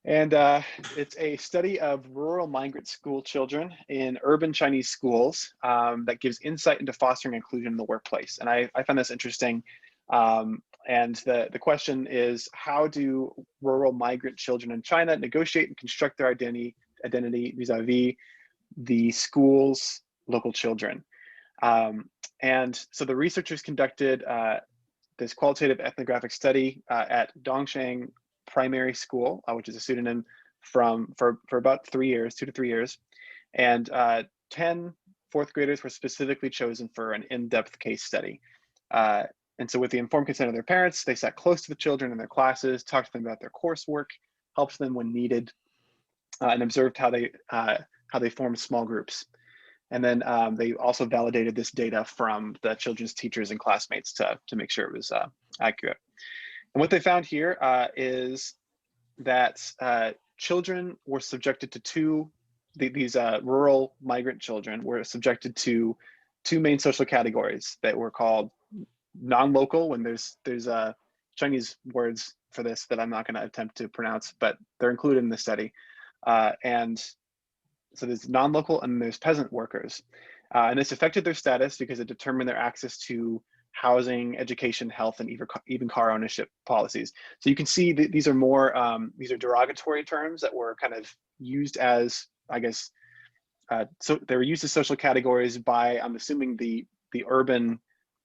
And it's a study of rural migrant school children in urban Chinese schools that gives insight into fostering inclusion in the workplace. And I found this interesting. And the question is, how do rural migrant children in China negotiate and construct their identity vis-a-vis the school's local children? And so the researchers conducted this qualitative ethnographic study at Dongsheng Primary School, which is a pseudonym for about 3 years, 2 to 3 years. And 10 fourth graders were specifically chosen for an in-depth case study. And so with the informed consent of their parents, they sat close to the children in their classes, talked to them about their coursework, helped them when needed, and observed how they formed small groups. And then they also validated this data from the children's teachers and classmates to make sure it was accurate. And what they found here is that children were subjected to these rural migrant children were subjected to two main social categories that were called non-local, when there's Chinese words for this that I'm not going to attempt to pronounce, but they're included in the study. And so there's non-local and there's peasant workers. And this affected their status because it determined their access to housing, education, health, and even car ownership policies. So you can see that these are more, these are derogatory terms that were kind of used as, I guess, so they were used as social categories by, I'm assuming, the urban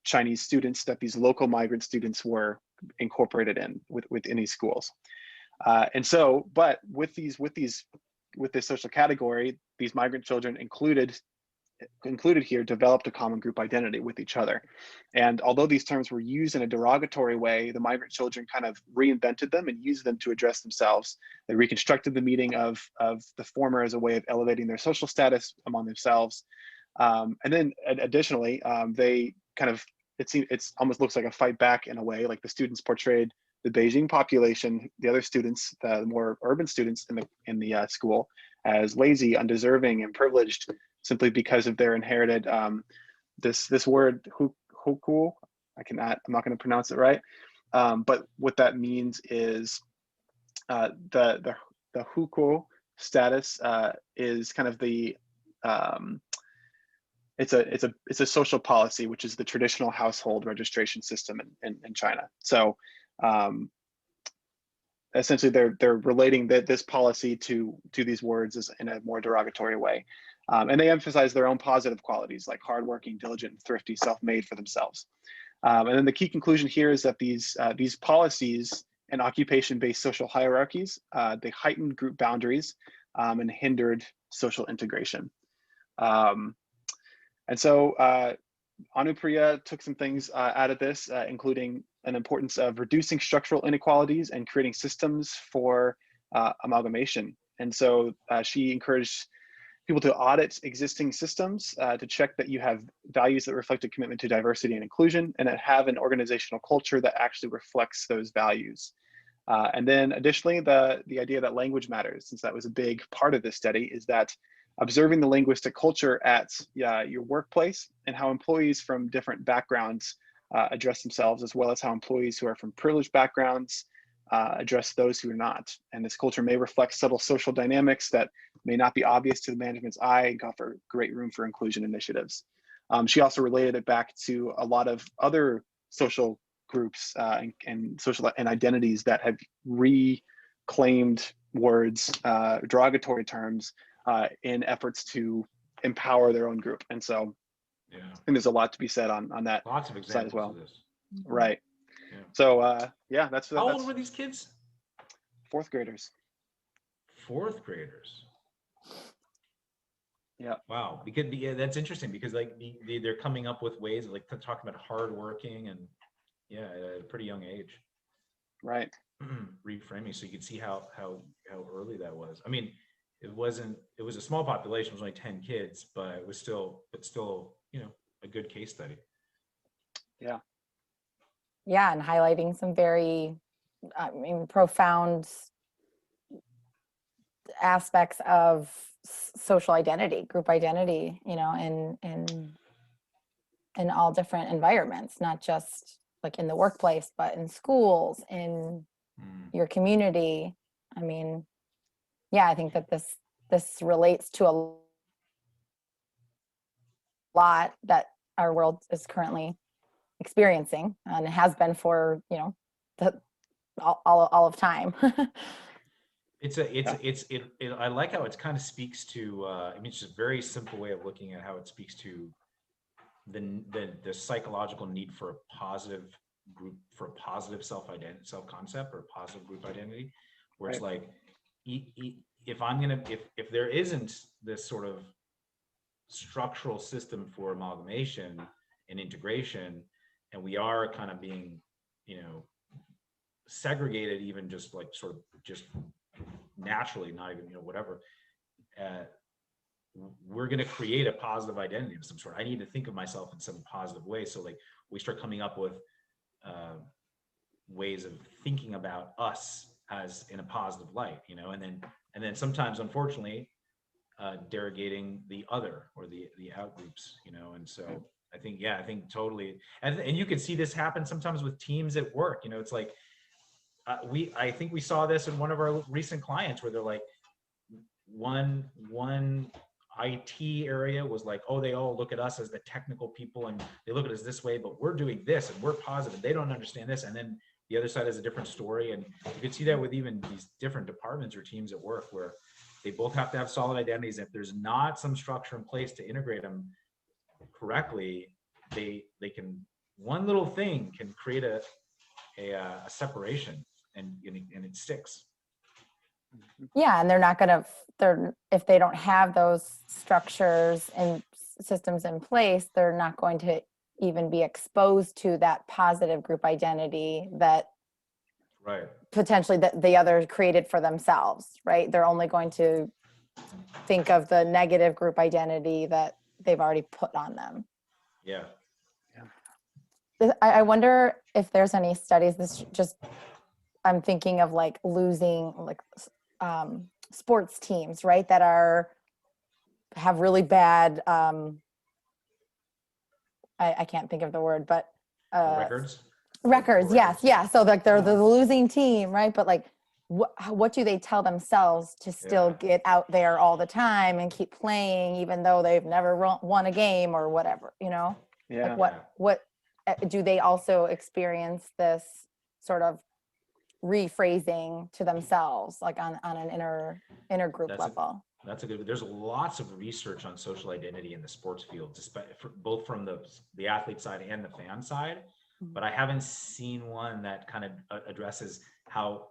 Chinese students that these local migrant students were incorporated in within these schools. And so, but with this social category, these migrant children included here developed a common group identity with each other. And although these terms were used in a derogatory way, the migrant children kind of reinvented them and used them to address themselves. They reconstructed the meaning of the former as a way of elevating their social status among themselves. And then additionally, they kind of, it's almost looks like a fight back in a way, like the students portrayed the Beijing population, the other students, the more urban students in the school, as lazy, undeserving, and privileged, simply because of their inherited this word huku. I'm not going to pronounce it right, but what that means is the huku status is kind of the it's a social policy, which is the traditional household registration system in China. So essentially they're relating this policy to these words in a more derogatory way. And they emphasize their own positive qualities like hardworking, diligent, thrifty, self-made for themselves. And then the key conclusion here is that these policies and occupation-based social hierarchies, they heightened group boundaries and hindered social integration. And so Anupriya took some things out of this, including an importance of reducing structural inequalities and creating systems for amalgamation. And so she encouraged people to audit existing systems to check that you have values that reflect a commitment to diversity and inclusion, and that have an organizational culture that actually reflects those values. And then additionally, the idea that language matters, since that was a big part of this study, is that observing the linguistic culture at your workplace and how employees from different backgrounds address themselves, as well as how employees who are from privileged backgrounds address those who are not. And this culture may reflect subtle social dynamics that may not be obvious to the management's eye and offer great room for inclusion initiatives. She also related it back to a lot of other social groups and social and identities that have reclaimed words, derogatory terms, in efforts to empower their own group. And so yeah, I think there's a lot to be said on that lots of examples side as well. of this. Right. Yeah. So yeah, that's how old were these kids? Fourth graders. Fourth graders. Yeah. Wow. Because that's interesting, because like they're coming up with ways of like talking about hardworking and yeah, at a pretty young age. Right. Reframing, so you could see how early that was. I mean, it was a small population, it was only 10 kids, but it was still, you know, a good case study. Yeah. Yeah, and highlighting some very, profound aspects of social identity, group identity, you know, in all different environments, not just like in the workplace, but in schools, in your community. I mean, yeah, I think that this relates to a lot that our world is currently experiencing, and it has been for, you know, the all of time. I like how it kind of speaks to, I mean, it's just a very simple way of looking at how it speaks to the psychological need for a positive group, for a positive self-concept or a positive group identity, where it's like, if there isn't this sort of structural system for amalgamation and integration, and we are kind of being, you know, segregated, even just like sort of just naturally, not even, you know, whatever, we're going to create a positive identity of some sort. I need to think of myself in some positive way. So like we start coming up with ways of thinking about us as in a positive light, you know, and then sometimes, unfortunately, derogating the other or the out groups, you know. And so I think totally, and you can see this happen sometimes with teams at work. You know, it's like I think we saw this in one of our recent clients where they're like, one IT area was like, oh, they all look at us as the technical people and they look at us this way, but we're doing this and we're positive. They don't understand this. And then the other side is a different story. And you can see that with even these different departments or teams at work, where they both have to have solid identities. If there's not some structure in place to integrate them correctly, they can, one little thing can create a separation, and it sticks. Yeah, and if they don't have those structures and systems in place, they're not going to even be exposed to that positive group identity that potentially that the other created for themselves, right? They're only going to think of the negative group identity that they've already put on them. Yeah. I wonder if there's any studies, I'm thinking of like losing like sports teams, right? That have really bad, I can't think of the word, but records. Yes. Yeah. So like they're the losing team, right? But like, what do they tell themselves to still get out there all the time and keep playing, even though they've never won a game or whatever, you know? Yeah. Like what do they also experience this sort of rephrasing to themselves, like on an inner group level? That's a good, there's lots of research on social identity in the sports field, both from the athlete side and the fan side. But I haven't seen one that kind of addresses how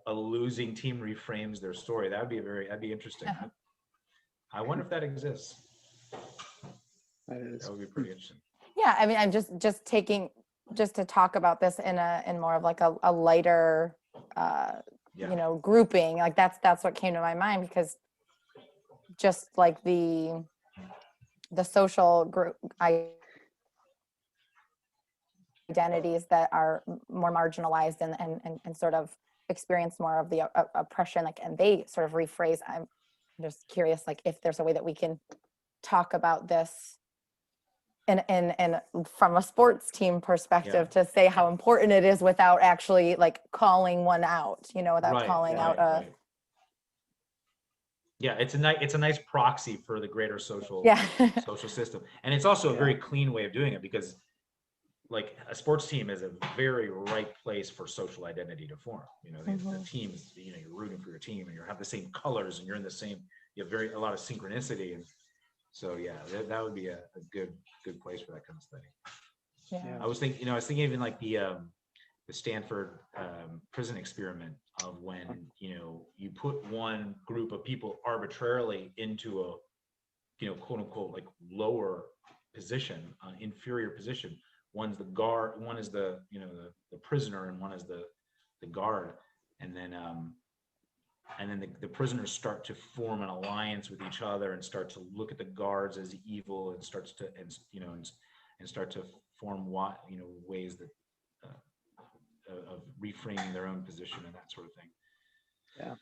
a losing team reframes their story. That'd be interesting. I wonder if that exists. That would be pretty interesting. Yeah, I mean, I'm just to talk about this in more of like a lighter, you know, grouping. Like that's what came to my mind, because just like the social group identities that are more marginalized and sort of experience more of the oppression, like, and they sort of rephrase. I'm just curious, like, if there's a way that we can talk about this and from a sports team perspective, to say how important it is without actually like calling one out, you know, without calling out a. Yeah, it's a nice proxy for the greater social system, and it's also a very clean way of doing it, because like a sports team is a very right place for social identity to form. You know, the teams, you know, you're rooting for your team and you have the same colors and you're in the same, you have a lot of synchronicity. And so, yeah, that would be a good place for that kind of study. Yeah. I was thinking even like the Stanford prison experiment of when, you know, you put one group of people arbitrarily into a, you know, quote unquote, like lower position, inferior position. One's the guard, one is the, you know, the prisoner, and one is the guard. And then the prisoners start to form an alliance with each other and start to look at the guards as evil, and start to form ways that of reframing their own position and that sort of thing. Yeah.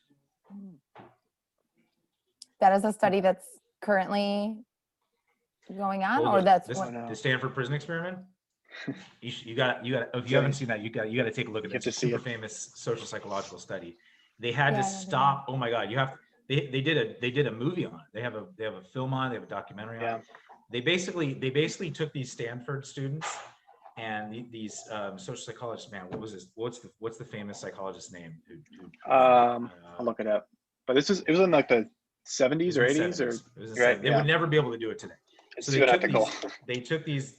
That is a study that's currently going on, or that's the Stanford prison experiment. You got if you haven't seen that, you got to take a look at it. It's a super famous social psychological study. They had to stop. Oh my God, they did a movie on it. They have a film on it, they have a documentary on it. They basically took these Stanford students and these social psychologists. Man, what was this? What's the famous psychologist's name? I'll look it up. But it was in like the 70s or 80s 70s. or It was the right? 70s. They would never be able to do it today. It's So too unethical. they took these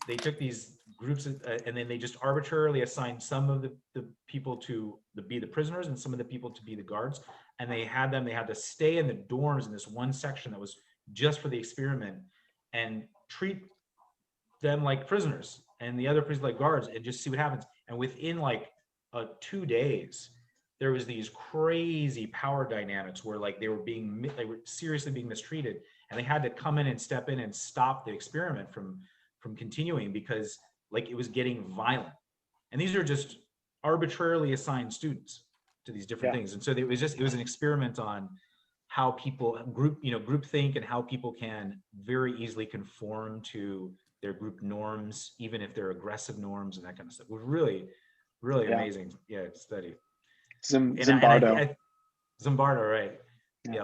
groups and then they just arbitrarily assigned some of the people to be the prisoners and some of the people to be the guards, and they had to stay in the dorms in this one section that was just for the experiment and treat them like prisoners and the other prisoners like guards and just see what happens. And within like 2 days, there was these crazy power dynamics where like they were seriously being mistreated, and they had to come in and step in and stop the experiment from continuing because like it was getting violent. And these are just arbitrarily assigned students to these different things. And so it was an experiment on how people group think and how people can very easily conform to their group norms, even if they're aggressive norms and that kind of stuff. It was really, really amazing study. Zimbardo. Zimbardo, right? Yeah,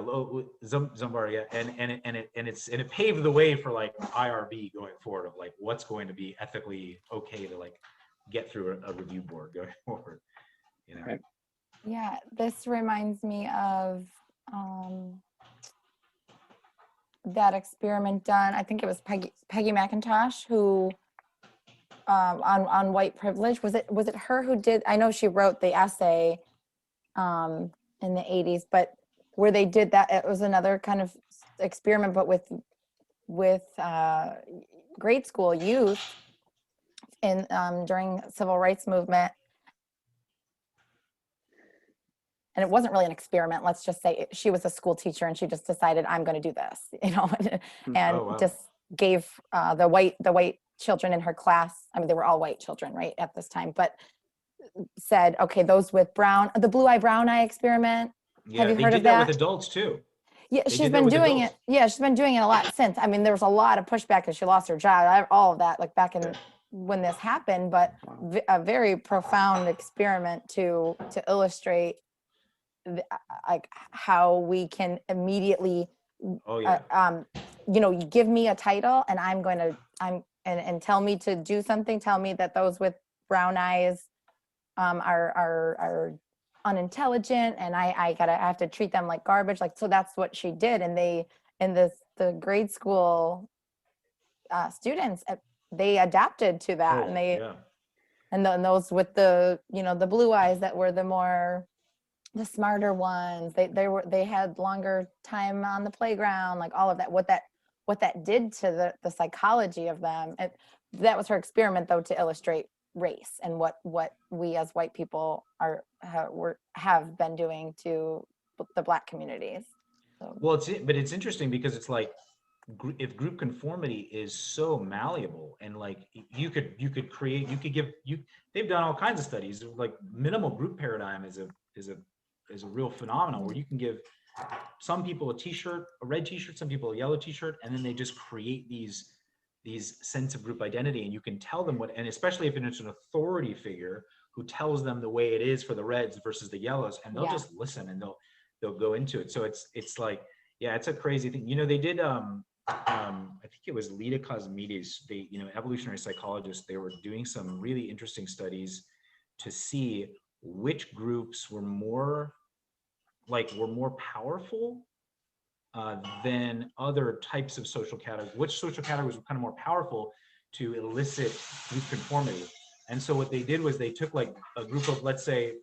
Zimbardo, yeah, and it paved the way for like IRB going forward of like what's going to be ethically okay to like get through a review board going forward, you know. Right. Yeah, this reminds me of that experiment done. I think it was Peggy Mcintosh who on white privilege. Was it her who did? I know she wrote the essay in the 80s, but where they did that, it was another kind of experiment, but with grade school youth in during civil rights movement. And it wasn't really an experiment. Let's just say she was a school teacher and she just decided, I'm going to do this, and just gave the white children in her class. I mean, they were all white children, right, at this time, but said, okay, those with the blue eye, brown eye experiment. Yeah, have you heard did of that? With adults too. Yeah, she's been doing it. Yeah, she's been doing it a lot since. I mean, there was a lot of pushback because she lost her job, all of that, like back in when this happened, but a very profound experiment to illustrate like how we can immediately you give me a title and and tell me to do something, tell me that those with brown eyes are unintelligent and I have to treat them like garbage. Like, so that's what she did. And the grade school students, they adapted to that. And those with the blue eyes that were the smarter ones, they had longer time on the playground, like all of that, what that did to the psychology of them. That was her experiment, though, to illustrate race and what we as white people have been doing to the Black communities. So. Well, it's interesting because it's like, if group conformity is so malleable and like they've done all kinds of studies, like minimal group paradigm is a real phenomenon where you can give some people a red t-shirt, some people a yellow t-shirt, and then they just create these sense of group identity, and you can tell them and especially if it's an authority figure who tells them the way it is for the reds versus the yellows, and they'll just listen and they'll go into it. So it's like, yeah, it's a crazy thing. They did I think it was Lita Cosmides, evolutionary psychologists, they were doing some really interesting studies to see which groups were more powerful than other types of social categories, which social categories were kind of more powerful to elicit group conformity. And so what they did was they took like a group of, let's say,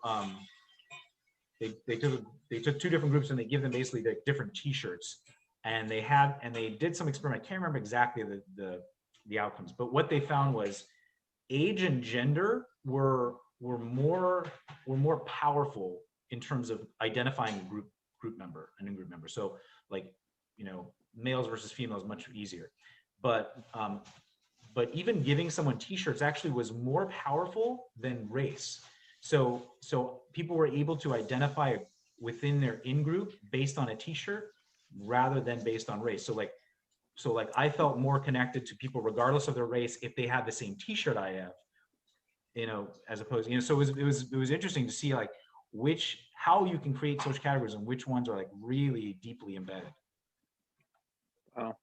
they took two different groups and they give them basically the different t-shirts, and they did some experiment. I can't remember exactly the outcomes, but what they found was age and gender were more powerful in terms of identifying a group member, a new group member. So like, males versus females, much easier. But even giving someone t-shirts actually was more powerful than race. So people were able to identify within their in-group based on a t-shirt rather than based on race. So like I felt more connected to people regardless of their race if they had the same t-shirt I have, as opposed, so it was interesting to see like how you can create social categories and which ones are like really deeply embedded. Wow.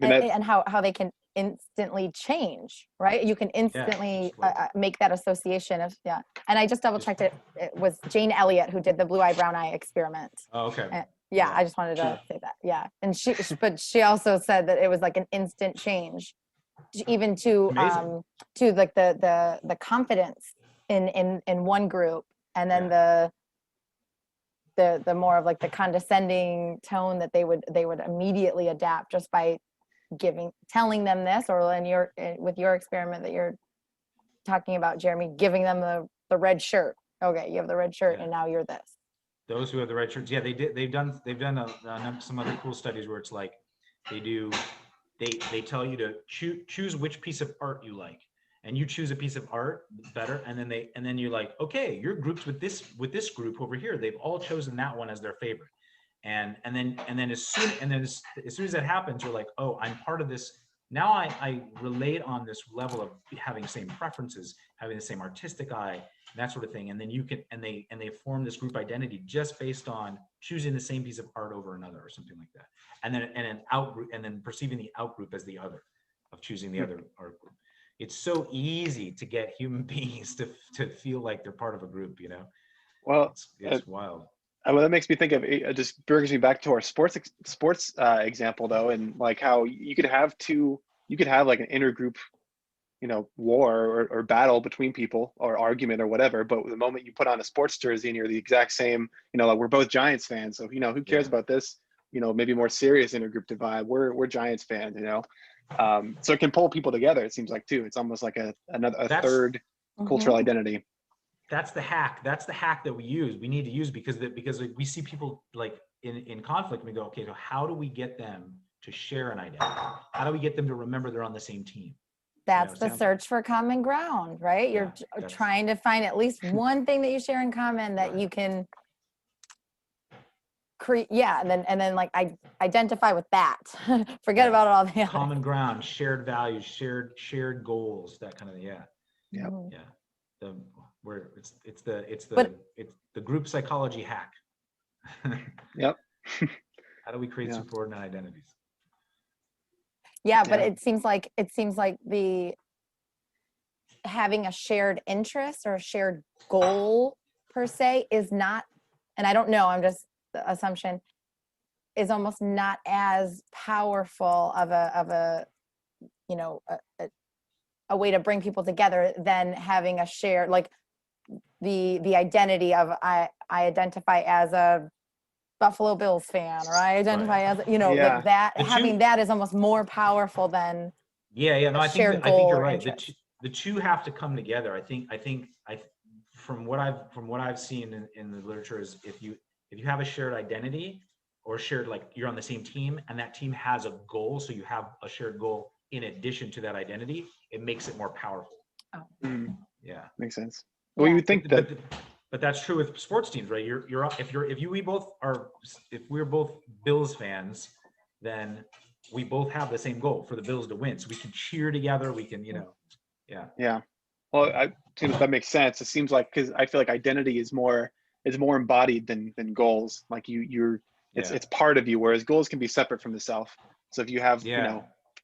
I mean, And how they can instantly change, right? You can instantly make that association of, yeah. And I just double checked it. It was Jane Elliott who did the blue eye, brown eye experiment. Oh, okay. And, yeah, I just wanted to say that. Yeah. And but she also said that it was like an instant change, even to like the confidence in one group, and then the more of like the condescending tone that they would immediately adapt just by telling them this, or with your experiment that you're talking about, Jeremy, giving them the red shirt. Okay, you have the red shirt and now you're this. Those who have the red shirts, they've done some other cool studies where it's like they tell you to choose which piece of art you like, and you choose a piece of art better, and then you're like, okay, you're grouped with this group over here. They've all chosen that one as their favorite, and then as soon as that happens, you're like, oh, I'm part of this. Now I relate on this level of having the same preferences, having the same artistic eye, that sort of thing. And then you can, and they form this group identity just based on choosing the same piece of art over another or something like that. And then perceiving the out group as the other, of choosing the other art group. It's so easy to get human beings to feel like they're part of a group, you know? Well, it's wild. Well, that makes me think of, it just brings me back to our sports example though, and like how you could have like an intergroup, war or battle between people, or argument or whatever. But the moment you put on a sports jersey and you're the exact same, like we're both Giants fans, so who cares about this? Maybe more serious intergroup divide. We're Giants fans, so it can pull people together. It seems like too. It's almost like a third cultural identity. That's the hack. That's the hack that we need to use, because we see people like in conflict, and we go, okay, so how do we get them to share an identity? How do we get them to remember they're on the same team? That's the search for common ground, right? You're trying to find at least one thing that you share in common that you can create. Yeah. And then like identify with that. Forget about all the other common ground, shared values, shared goals, that kind of, yeah. It's the group psychology hack. Yep. How do we create subordinate identities? Yeah, but it seems like the having a shared interest or a shared goal per se is not, and I don't know, I'm just the assumption, is almost not as powerful of a way to bring people together than having a shared, like the identity of I identify as a Buffalo Bills fan, or I identify as, that is almost more powerful than no, I think you're right. The two have to come together. I think from what I've seen in the literature is if you have a shared identity, or shared, like you're on the same team and that team has a goal, so you have a shared goal in addition to that identity, it makes it more powerful. Yeah, makes sense. Well, you would think but that's true with sports teams, right? If we're both Bills fans, then we both have the same goal, for the Bills to win. So we can cheer together. We can, Yeah. Well, that makes sense. It seems like, because I feel like identity is more embodied than goals. Like it's part of you, whereas goals can be separate from the self. So if you have,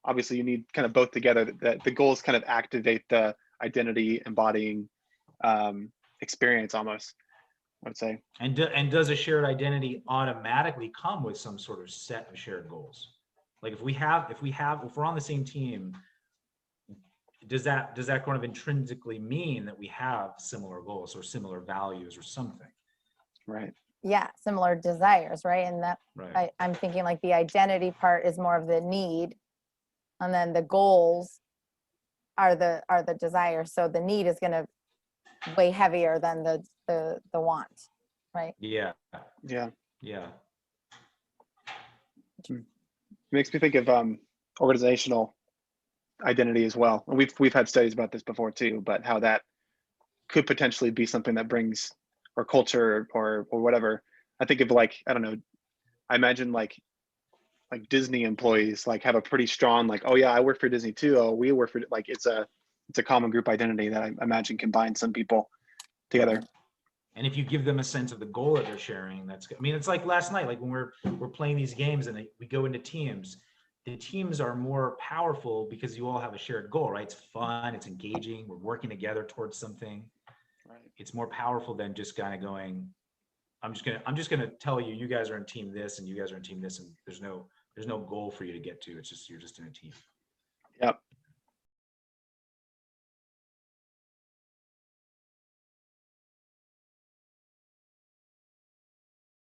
obviously you need kind of both together. That the goals kind of activate the identity embodying experience, almost, I would say. And does a shared identity automatically come with some sort of set of shared goals? Like if we're on the same team, does that kind of intrinsically mean that we have similar goals or similar values or something? Right. Yeah, similar desires, right? And that I'm thinking like the identity part is more of the need, and then the goals are the desires. So the need is going to way heavier than the want, right? Yeah. Makes me think of organizational identity as well, and we've had studies about this before too, but how that could potentially be something that brings, or culture or whatever. I think of, like, I don't know, I imagine like Disney employees like have a pretty strong, like, oh yeah, I work for Disney too, oh we work for, like, it's a common group identity that I imagine can bind some people together. And if you give them a sense of the goal that they're sharing, that's good. I mean, it's like last night, like when we're playing these games and we go into teams, the teams are more powerful because you all have a shared goal, right? It's fun, it's engaging, we're working together towards something. Right. It's more powerful than just kind of going, I'm just gonna tell you, you guys are in team this and you guys are in team this, and there's no goal for you to get to. It's just, you're just in a team. Yep.